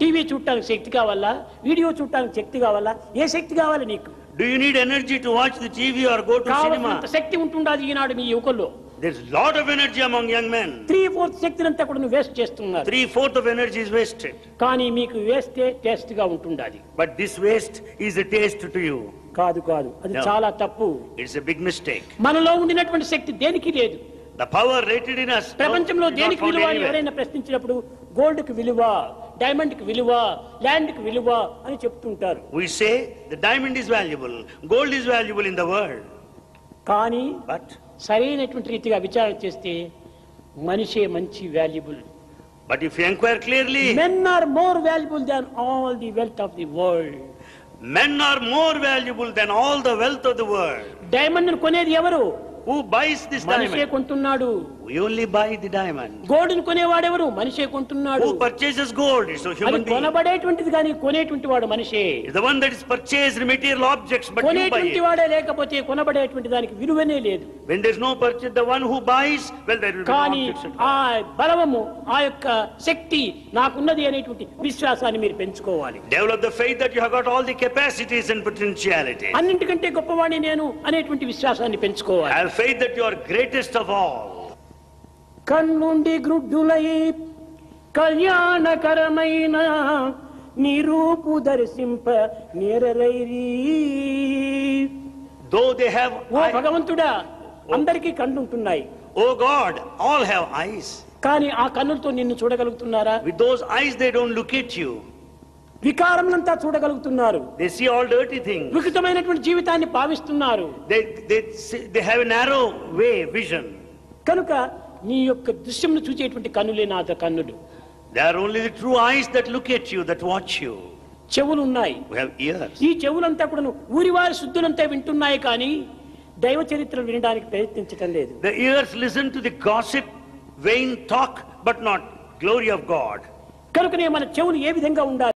TV చూడటానికి శక్తి కావాలా, video చూడటానికి శక్తి కావాలా, ఏ శక్తి కావాలి నీకు? Do you need energy to watch the TV or go to cinema? Shakti ఉంటుండాది Eenadu me యువకుల్లో. There's a lot of energy among young men. 3/4 శక్తినంతా కూడా నువ్వు waste చేస్తున్నారు. 3/4 of energy is wasted. కానీ మీకు వేస్తే టేస్ట్ గా ఉంటుండాది. But this waste is a taste to you. కాదు కాదు, అది చాలా తప్పు. It's a big mistake. మనలో ఉండినటువంటి శక్తి దేనికి లేదు. The power rated in us. ప్రపంచంలో దేనికి విలువ అని ఎవరైనా ప్రశ్నించినప్పుడు గోల్డ్ కి విలువ, డైమండ్ కి విలువ, ల్యాండ్ కి విలువ అని చెప్తుంటారు. We say the diamond is valuable, gold is valuable in the world. కానీ But సరైనటువంటి రీతిగా విచారణ చేస్తే మనిషే మంచి valuable. if you inquire clearly, men are more valuable than all the wealth of the world. Men are more valuable than all the wealth of the world. Diamond ను కొనేది ఎవరు? Who buys this మనిషే diamond? కొంటున్నాడు. We only buy the diamond. Gold ను కొనేవాడెవరు? మనిషే కొంటున్నాడు. Who purchases gold? It's a human being. కొనబడేటువంటిది కానీ కొనేటువంటి వాడు మనిషే. It's the one that is purchased material objects, but you buy కొనేటువంటి it. వాడే లేకపోతే కొనబడేటువంటి దానికి విలువనే లేదు. When there's no purchase, the one who buys, well, there will be no కానీ objects. ఆ బలము, ఆ యొక్క శక్తి నాకున్నది అనేటువంటి విశ్వాసాన్ని మీరు పెంచుకోవాలి. Develop the faith that you have got all the capacities and potentiality. అన్నింటికంటే గొప్పవాడిని నేను అనేటువంటి విశ్వాసాన్ని పెంచుకోవాలి. Have faith that you are greatest of all. కన్నుండి గ్రుడ్డులై కళ్యాణకరమైన నిరూపు దర్శింప నేరరైరి. Though they have ఓ భగవంతుడా, అందరికీ కన్నుంటున్నాయి. Oh God, all have eyes. కానీ ఆ కన్నులతో నిన్ను చూడగలుగుతున్నారా? With those eyes they don't look at you. వికారమునంతా చూడగలుగుతున్నారు. They see all dirty things. వికృతమైనటువంటి జీవితాన్ని భావిస్తున్నారు. They have a narrow way vision. కనుక నీ యొక్క దృశ్యంను చూచేటువంటి కన్నులే నా కన్నులు. They are only the true eyes that look at you, that watch you. చెవులు ఉన్నాయి. We have ears. ఈ చెవులంతా కూడా ఊరివారి శుద్ధులంతా వింటున్నాయి, కానీ దైవ చరిత్రలు వినడానికి ప్రయత్నించటం లేదు. The ears listen to the gossip, vain talk, but not glory of God. కనుకనే మన చెవులు ఏ విధంగా ఉండాలి?